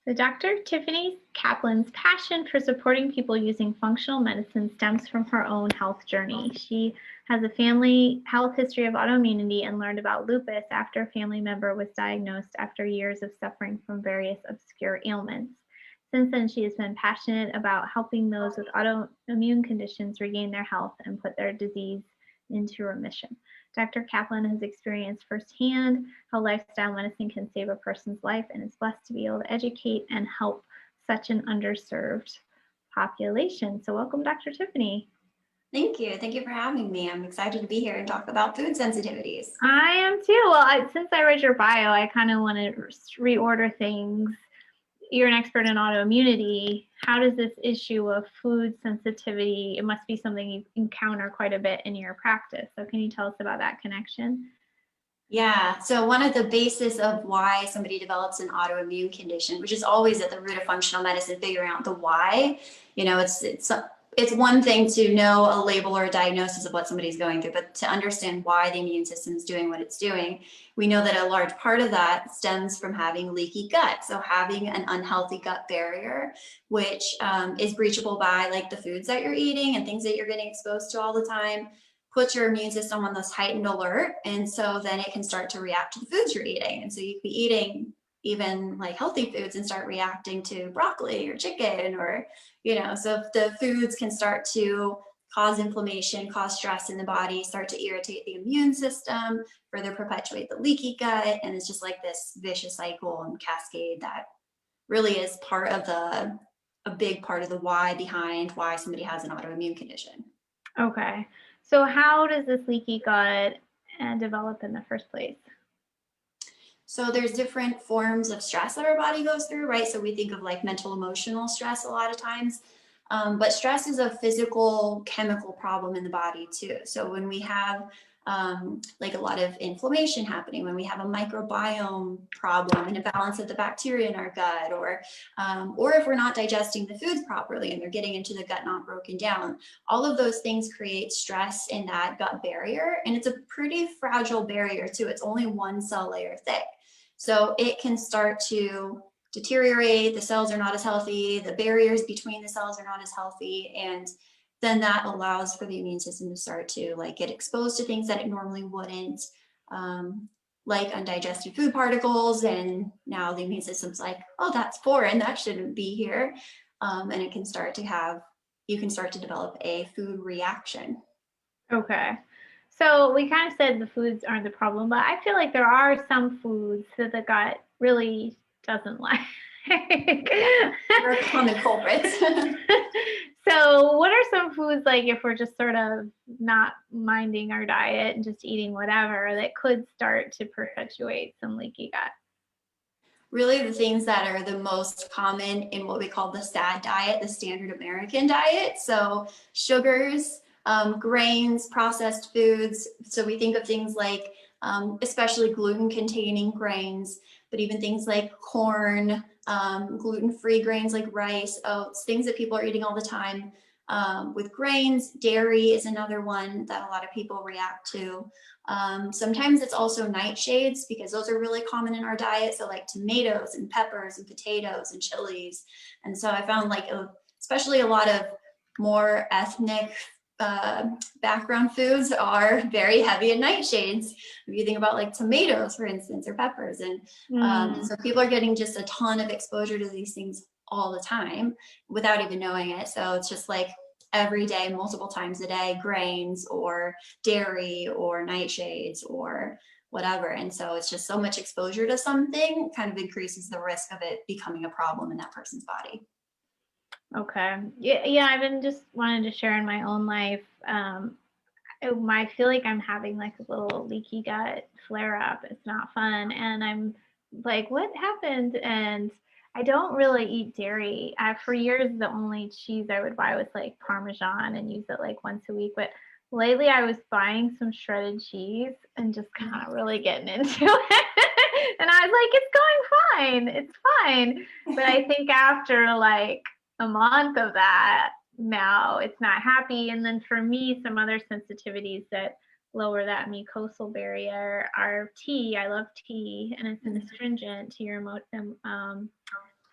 So Dr. Tiffany Caplan's passion for supporting people using functional medicine stems from her own health journey. She has a family health history of autoimmunity and learned about lupus after a family member was diagnosed after years of suffering from various obscure ailments. Since then, she has been passionate about helping those with autoimmune conditions regain their health and put their disease into remission. Dr. Caplan has experienced firsthand how lifestyle medicine can save a person's life and is blessed to be able to educate and help such an underserved population. So welcome, Dr. Tiffany. Thank you. Thank you for having me. I'm excited to be here and talk about food sensitivities. I am too. Well, since I read your bio, I kind of want to reorder things. You're an expert in autoimmunity. How does this issue of food sensitivity, it must be something you encounter quite a bit in your practice. So can you tell us about that connection? Yeah, so one of the basis of why somebody develops an autoimmune condition, which is always at the root of functional medicine, figuring out the why. It's one thing to know a label or a diagnosis of what somebody's going through, but to understand why the immune system is doing what it's doing, we know that a large part of that stems from having leaky gut. So having an unhealthy gut barrier, which is breachable by like the foods that you're eating and things that you're getting exposed to all the time, puts your immune system on this heightened alert. And so then it can start to react to the foods you're eating. And so you could be eating even like healthy foods and start reacting to broccoli or chicken or, so if the foods can start to cause inflammation, cause stress in the body, start to irritate the immune system, further perpetuate the leaky gut. And it's just like this vicious cycle and cascade that really is a big part of the why behind why somebody has an autoimmune condition. Okay. So how does this leaky gut develop in the first place? So there's different forms of stress that our body goes through, right? So we think of like mental, emotional stress a lot of times. But stress is a physical, chemical problem in the body too. So when we have like a lot of inflammation happening, when we have a microbiome problem, an imbalance of the bacteria in our gut, or if we're not digesting the foods properly and they're getting into the gut not broken down, all of those things create stress in that gut barrier. And it's a pretty fragile barrier too. It's only one cell layer thick. So it can start to deteriorate, the cells are not as healthy, the barriers between the cells are not as healthy, and then that allows for the immune system to start to like get exposed to things that it normally wouldn't, like undigested food particles, and now the immune system's like, oh, that's foreign, that shouldn't be here, and you can start to develop a food reaction. Okay. So we kind of said the foods aren't the problem, but I feel like there are some foods that the gut really doesn't like. They're common culprits. So what are some foods, like if we're just sort of not minding our diet and just eating whatever, that could start to perpetuate some leaky gut? Really the things that are the most common in what we call the SAD diet, the standard American diet. So sugars, grains, processed foods. So we think of things like, especially gluten-containing grains, but even things like corn, gluten-free grains like rice, oats, things that people are eating all the time. With grains, dairy is another one that a lot of people react to. Sometimes it's also nightshades, because those are really common in our diet. So like tomatoes and peppers and potatoes and chilies. And so I found like, especially a lot of more ethnic background foods are very heavy in nightshades. If you think about like tomatoes, for instance, or peppers. And so people are getting just a ton of exposure to these things all the time without even knowing it. So it's just like every day, multiple times a day, grains or dairy or nightshades or whatever. And so it's just so much exposure to something kind of increases the risk of it becoming a problem in that person's body. Okay. Yeah, I've been just wanting to share in my own life. I feel like I'm having like a little leaky gut flare up. It's not fun. And I'm like, what happened? And I don't really eat dairy. For years, the only cheese I would buy was like Parmesan and use it like once a week. But lately I was buying some shredded cheese and just kind of really getting into it. And I was like, it's going fine. It's fine. But I think after like a month of that, now it's not happy. And then for me, some other sensitivities that lower that mucosal barrier are tea. I love tea, and it's an astringent to your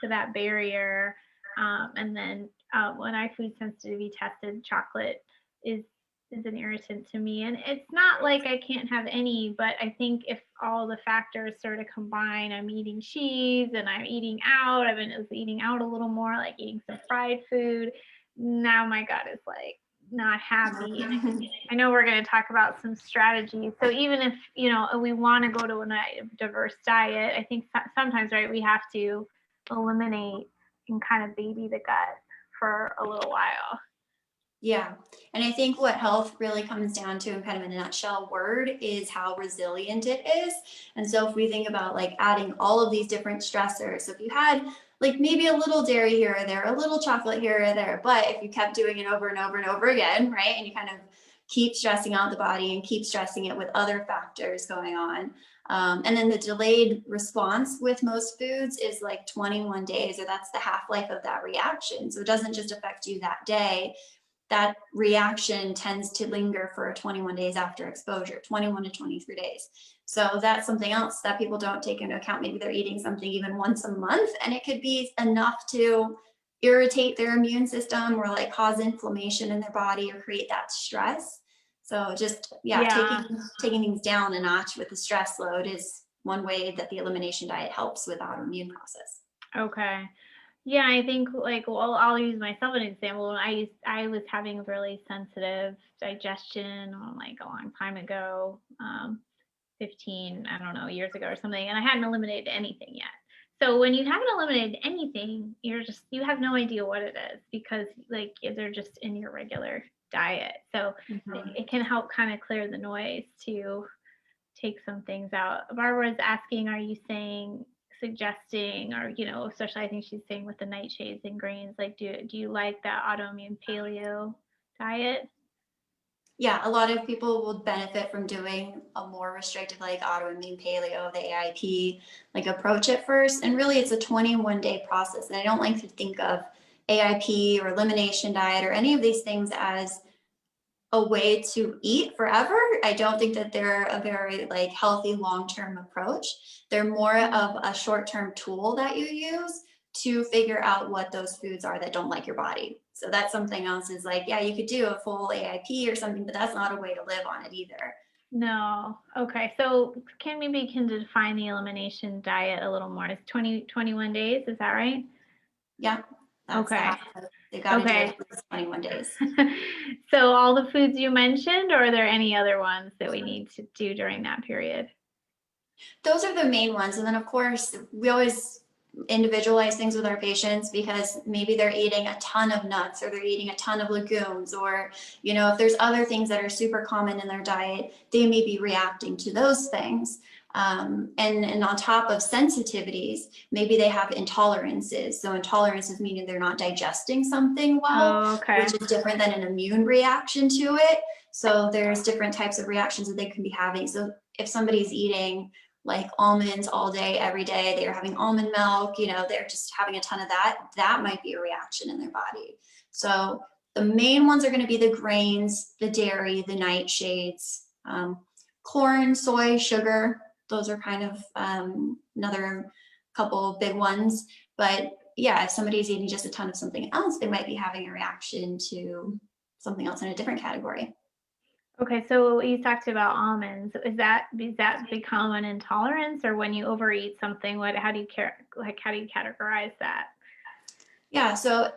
to that barrier. And then when I food sensitivity tested, chocolate is an irritant to me. And it's not like I can't have any, but I think if all the factors sort of combine, I'm eating cheese and I'm eating out. I've been eating out a little more, like eating some fried food. Now my gut is like not happy. And I know we're going to talk about some strategies. So even if, you know, we want to go to a diverse diet, I think sometimes, right, we have to eliminate and kind of baby the gut for a little while. Yeah. And I think what health really comes down to, in kind of in a nutshell word, is how resilient it is. And so if we think about like adding all of these different stressors, so if you had like maybe a little dairy here or there, a little chocolate here or there, but if you kept doing it over and over and over again, right, and you kind of keep stressing out the body and keep stressing it with other factors going on. And then the delayed response with most foods is like 21 days, or that's the half-life of that reaction. So it doesn't just affect you that day. That reaction tends to linger for 21 days after exposure, 21 to 23 days. So that's something else that people don't take into account. Maybe they're eating something even once a month, and it could be enough to irritate their immune system or like cause inflammation in their body or create that stress. So just, taking things down a notch with the stress load is one way that the elimination diet helps with the autoimmune process. Okay. Yeah, I think like, well, I'll use myself as an example. I was having really sensitive digestion like a long time ago, 15, I don't know, years ago or something, and I hadn't eliminated anything yet. So when you haven't eliminated anything, you have no idea what it is, because like they're just in your regular diet. So it can help kind of clear the noise to take some things out. Barbara's asking, are you suggesting, or, you know, especially I think she's saying with the nightshades and grains, like do you like that autoimmune paleo diet? Yeah, a lot of people will benefit from doing a more restrictive, like autoimmune paleo, the AIP, like approach at first. And really it's a 21-day process. And I don't like to think of AIP or elimination diet or any of these things as a way to eat forever. I don't think that they're a very like healthy long-term approach. They're more of a short-term tool that you use to figure out what those foods are that don't like your body. So that's something else, is like, yeah, you could do a full AIP or something, but that's not a way to live on it either. No. Okay. So can define the elimination diet a little more? It's 21 days. Is that right? Yeah. That's okay. They got to do it for 21 days. So all the foods you mentioned, or are there any other ones that we need to do during that period? Those are the main ones. And then of course, we always individualize things with our patients, because maybe they're eating a ton of nuts, or they're eating a ton of legumes, or, you know, if there's other things that are super common in their diet, they may be reacting to those things. And on top of sensitivities, maybe they have intolerances. So intolerances meaning they're not digesting something well, which is different than an immune reaction to it. So there's different types of reactions that they can be having. So if somebody's eating like almonds all day, every day, they're having almond milk, you know, they're just having a ton of that might be a reaction in their body. So the main ones are going to be the grains, the dairy, the nightshades, corn, soy, sugar. Those are kind of another couple big ones. But yeah, if somebody's eating just a ton of something else, they might be having a reaction to something else in a different category. Okay, so you talked about almonds. Does that become an intolerance, or when you overeat something, how do you categorize that? Yeah, so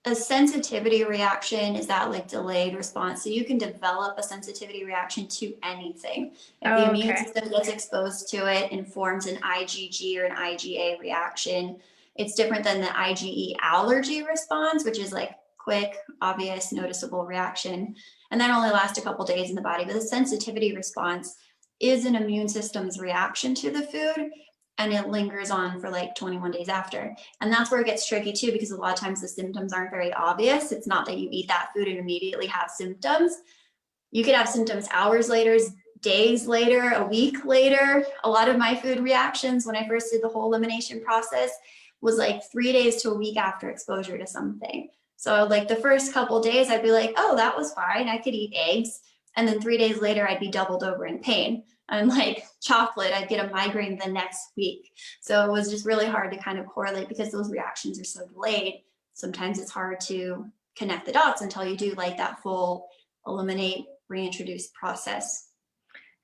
a sensitivity reaction is that like delayed response. So you can develop a sensitivity reaction to anything. If the immune system gets exposed to it and forms an IgG or an IgA reaction, it's different than the IgE allergy response, which is like quick, obvious, noticeable reaction. And that only lasts a couple days in the body. But the sensitivity response is an immune system's reaction to the food, and it lingers on for like 21 days after. And that's where it gets tricky too, because a lot of times the symptoms aren't very obvious. It's not that you eat that food and immediately have symptoms. You could have symptoms hours later, days later, a week later. A lot of my food reactions when I first did the whole elimination process was like 3 days to a week after exposure to something. So like the first couple of days, I'd be like, oh, that was fine. I could eat eggs. And then 3 days later, I'd be doubled over in pain. unlike chocolate, I'd get a migraine the next week. So it was just really hard to kind of correlate because those reactions are so delayed. Sometimes it's hard to connect the dots until you do like that full eliminate, reintroduce process.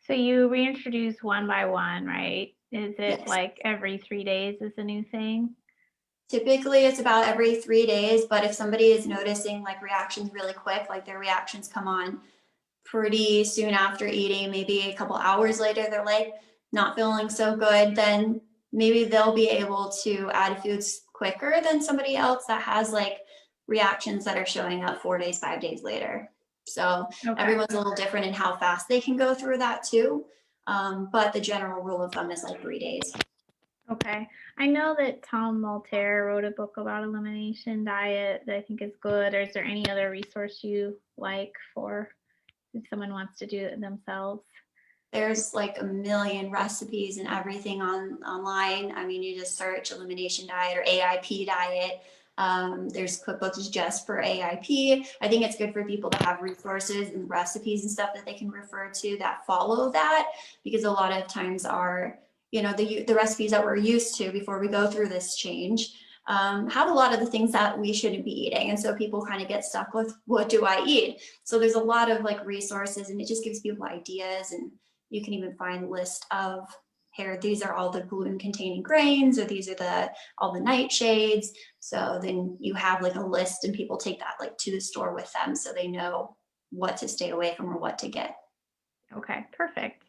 So you reintroduce one by one, right? Is it Yes. like every 3 days is a new thing? Typically it's about every 3 days, but if somebody is noticing like reactions really quick, like their reactions come on pretty soon after eating, maybe a couple hours later, they're like not feeling so good, then maybe they'll be able to add foods quicker than somebody else that has like reactions that are showing up 4 days, 5 days later. So Okay. everyone's a little different in how fast they can go through that too. But the general rule of thumb is like 3 days. Okay. I know that Tom Malter wrote a book about elimination diet that I think is good. Or is there any other resource you like for if someone wants to do it themselves? There's like a million recipes and everything online. I mean, you just search elimination diet or AIP diet. There's cookbooks just for AIP. I think it's good for people to have resources and recipes and stuff that they can refer to that follow that, because a lot of times our, the recipes that we're used to before we go through this change have a lot of the things that we shouldn't be eating. And so people kind of get stuck with, what do I eat? So there's a lot of like resources, and it just gives people ideas. And you can even find a list of, here, these are all the gluten containing grains, or these are all the nightshades. So then you have like a list, and people take that like to the store with them so they know what to stay away from or what to get. Okay, perfect.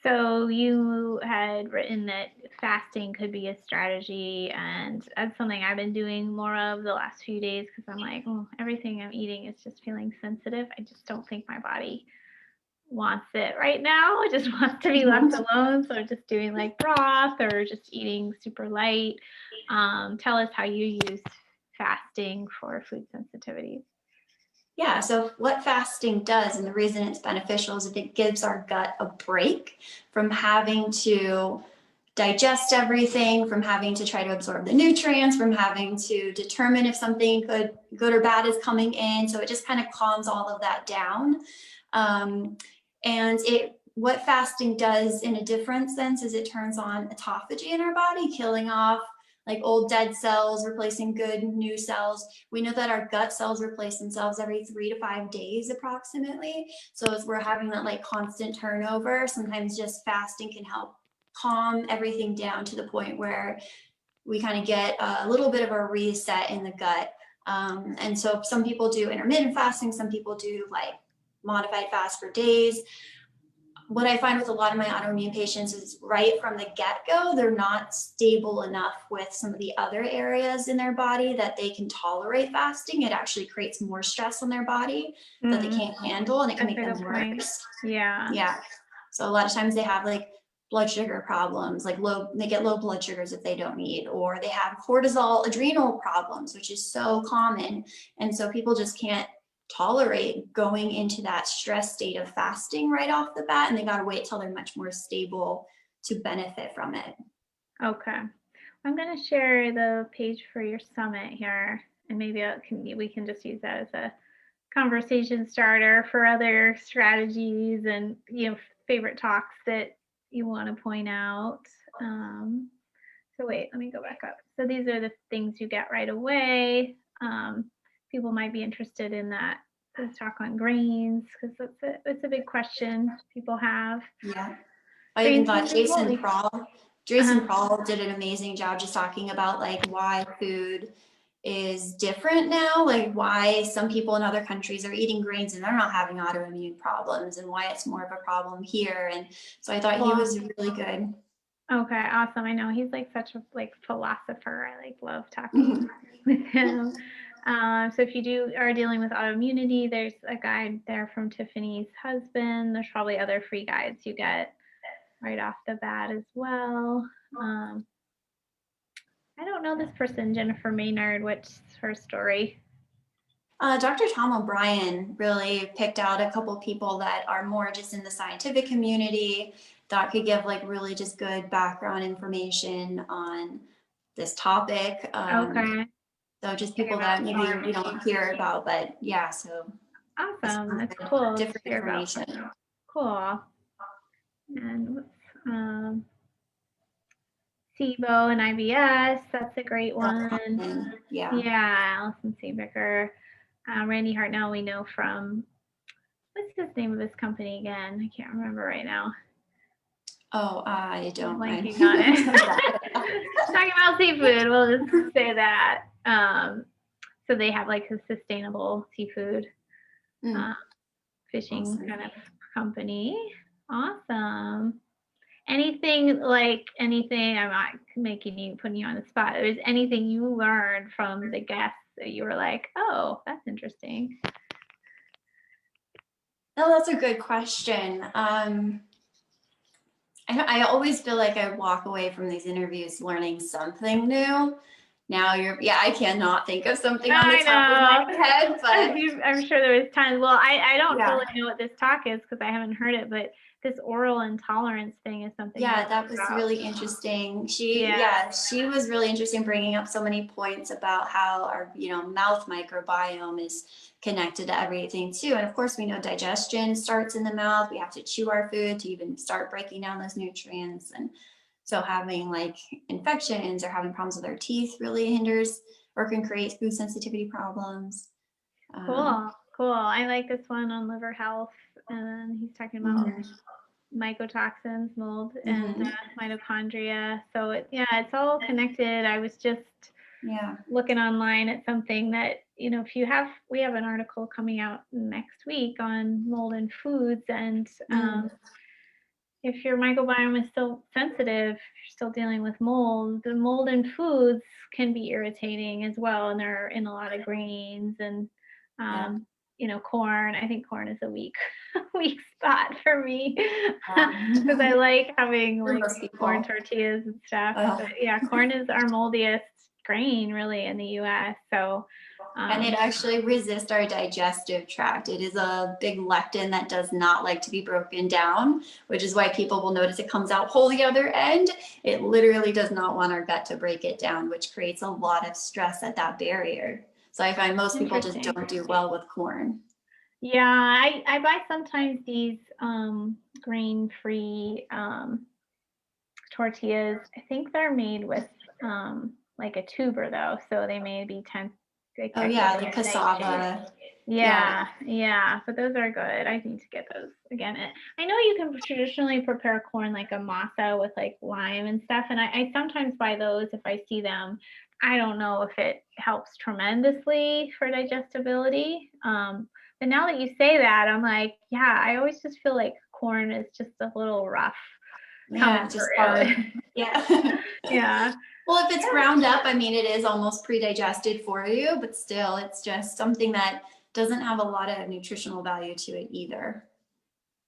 So you had written that fasting could be a strategy, and that's something I've been doing more of the last few days because I'm like, oh, everything I'm eating is just feeling sensitive. I just don't think my body wants it right now. It just wants to be left alone. So just doing like broth or just eating super light. Tell us how you use fasting for food sensitivities. Yeah, so what fasting does, and the reason it's beneficial, is it gives our gut a break from having to digest everything, from having to try to absorb the nutrients, from having to determine if something good or bad is coming in. So it just kind of calms all of that down. And what fasting does in a different sense is it turns on autophagy in our body, killing off like old dead cells, replacing good new cells. We know that our gut cells replace themselves every 3 to 5 days approximately. So as we're having that like constant turnover, sometimes just fasting can help calm everything down to the point where we kind of get a little bit of a reset in the gut. And so some people do intermittent fasting, some people do like modified fast for days. What I find with a lot of my autoimmune patients is right from the get-go, they're not stable enough with some of the other areas in their body that they can tolerate fasting. It actually creates more stress on their body that they can't handle, and it can make them worse. Yeah. Yeah. So a lot of times they have like blood sugar problems, like they get low blood sugars if they don't eat, or they have cortisol adrenal problems, which is so common. And so people just can't tolerate going into that stress state of fasting right off the bat, and they got to wait till they're much more stable to benefit from it. Okay. I'm going to share the page for your summit here, and maybe we can just use that as a conversation starter for other strategies and favorite talks that you want to point out. So wait, let me go back up. So these are the things you get right away. People might be interested in that talk on grains, because it's a big question people have. Yeah, I even thought Jason Prahl did an amazing job just talking about like why food is different now, like why some people in other countries are eating grains and they're not having autoimmune problems, and why it's more of a problem here. And so I thought he was really good. Okay, awesome. I know he's like such a philosopher. I love talking with him. So if you are dealing with autoimmunity, there's a guide there from Tiffany's husband. There's probably other free guides you get right off the bat as well. I don't know this person, Jennifer Maynard. What's her story? Dr. Tom O'Brien really picked out a couple people that are more just in the scientific community that could give like really just good background information on this topic. Okay. So just people that maybe you don't hear about, but yeah, so. Awesome. That's cool. Different information. Cool. And SIBO and IBS, that's a great one. Yeah, Allison Seebecker. Randy Hartnell, we know from, what's his name of his company again? I can't remember right now. Oh, I don't mind. Blanking on it. Talking about seafood, we'll just say that. So they have like a sustainable seafood fishing Awesome. kind of company. Awesome. Anything, I'm not putting you on the spot. There's anything you learned from the guests that you were like, oh, that's interesting? No, that's a good question. I always feel like I walk away from these interviews learning something new. Now I cannot think of something on the top of my head, but I'm sure there was times. Well, I don't really know what this talk is because I haven't heard it, but this oral intolerance thing is something. Yeah, that was really interesting. She was really interesting, bringing up so many points about how our, mouth microbiome is connected to everything too. And of course, we know digestion starts in the mouth. We have to chew our food to even start breaking down those nutrients. And so having like infections or having problems with our teeth really hinders or can create food sensitivity problems. Cool. I like this one on liver health, and he's talking about mycotoxins, mold, and mitochondria. So it's all connected. I was just looking online at something that, if we have an article coming out next week on mold in foods, and if your microbiome is still sensitive, you're still dealing with mold. The mold in foods can be irritating as well, and they're in a lot of grains and corn. I think corn is a weak spot for me because I like having corn tortillas and stuff. But corn is our moldiest grain really in the U.S. So and it actually resists our digestive tract. It is a big lectin that does not like to be broken down, which is why people will notice it comes out whole the other end. It literally does not want our gut to break it down, which creates a lot of stress at that barrier. So I find most people just don't do well with corn. Yeah, I buy sometimes these grain-free tortillas. I think they're made with like a tuber though, so they may be the cassava. Yeah, but those are good. I need to get those again. I know you can traditionally prepare corn like a masa with like lime and stuff, and I sometimes buy those if I see them. I don't know if it helps tremendously for digestibility. But now that you say that, I'm like, I always just feel like corn is just a little rough. Yeah, just hard. Yeah. Well, if it's ground up, I mean, it is almost pre-digested for you, but still, it's just something that doesn't have a lot of nutritional value to it either.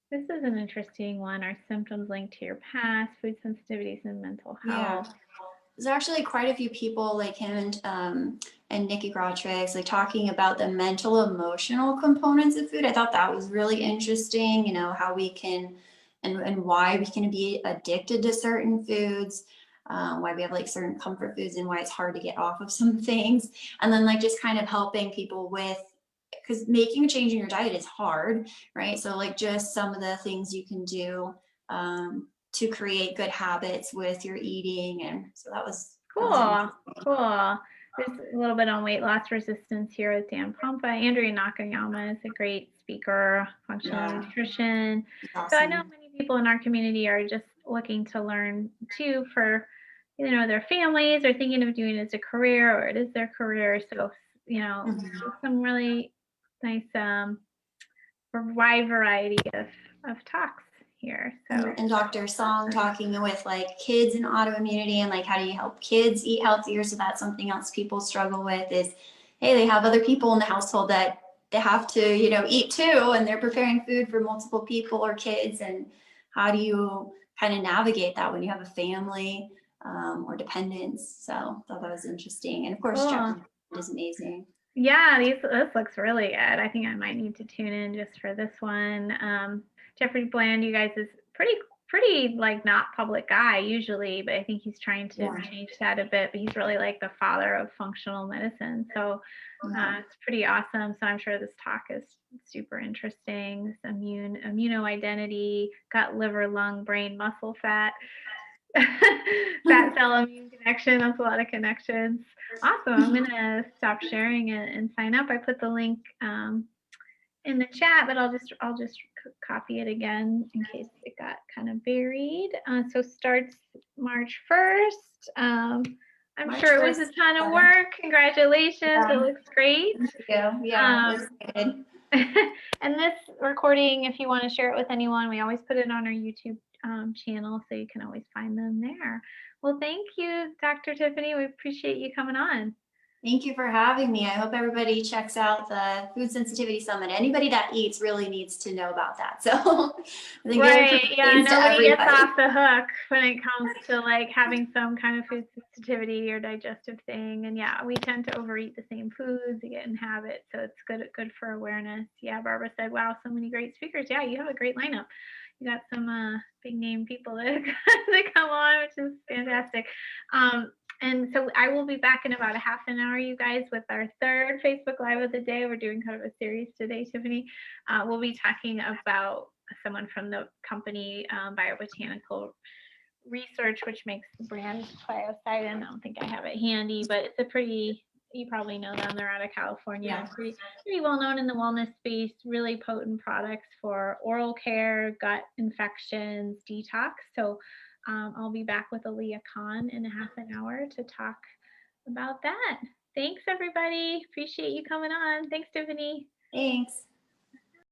This is an interesting one. Are symptoms linked to your past, food sensitivities, and mental health? There's actually quite a few people like him and Nikki Grotrix like talking about the mental emotional components of food. I thought that was really interesting, how we can and why we can be addicted to certain foods, why we have like certain comfort foods and why it's hard to get off of some things. And then like just kind of helping people with, because making a change in your diet is hard, right? So like just some of the things you can do to create good habits with your eating. And so that was cool. There's a little bit on weight loss resistance here with Dan Pompa. Andrea Nakayama is a great speaker, functional nutrition. Awesome. So I know many people in our community are just looking to learn too for, their families are thinking of doing it as a career or it is their career. So, some really nice wide variety of talks here. So and Dr. Song talking with like kids and autoimmunity and like how do you help kids eat healthier. So that's something else people struggle with is, hey, they have other people in the household that they have to, eat too, and they're preparing food for multiple people or kids. And how do you kind of navigate that when you have a family or dependents? So I thought that was interesting. And of course, Jeffrey is amazing. Yeah, this looks really good. I think I might need to tune in just for this one. Jeffrey Bland, you guys, is pretty pretty like not public guy usually, but I think he's trying to change that a bit. But he's really like the father of functional medicine. So it's pretty awesome. So I'm sure this talk is super interesting. This immunoidentity, gut, liver, lung, brain, muscle, fat, fat cell immune connection. That's a lot of connections. Awesome. I'm gonna stop sharing it and sign up. I put the link in the chat, but I'll just copy it again in case it got kind of buried. So starts March 1st. I'm March sure 1st, it was a ton of work. Congratulations. It looks great. Thank you. Yeah, it was good. And this recording, if you want to share it with anyone, we always put it on our YouTube channel, so you can always find them there. Well, thank you, Dr. Tiffany. We appreciate you coming on. Thank you for having me. I hope everybody checks out the Food Sensitivity Summit. Anybody that eats really needs to know about that. So I think nobody gets off the hook when it comes to like having some kind of food sensitivity or digestive thing. And yeah, we tend to overeat the same foods, we get in habit. So it's good for awareness. Yeah, Barbara said, wow, so many great speakers. Yeah, you have a great lineup. You got some big name people that come on, which is fantastic. And so I will be back in about a half an hour, you guys, with our third Facebook Live of the day. We're doing kind of a series today, Tiffany. We'll be talking about someone from the company Biobotanical Research, which makes the brand Psilocybin. I don't think I have it handy, but it's a pretty, you probably know them. They're out of California. Yeah. Pretty well known in the wellness space, really potent products for oral care, gut infections, detox. So I'll be back with Aaliyah Khan in a half an hour to talk about that. Thanks, everybody. Appreciate you coming on. Thanks, Tiffany. Thanks.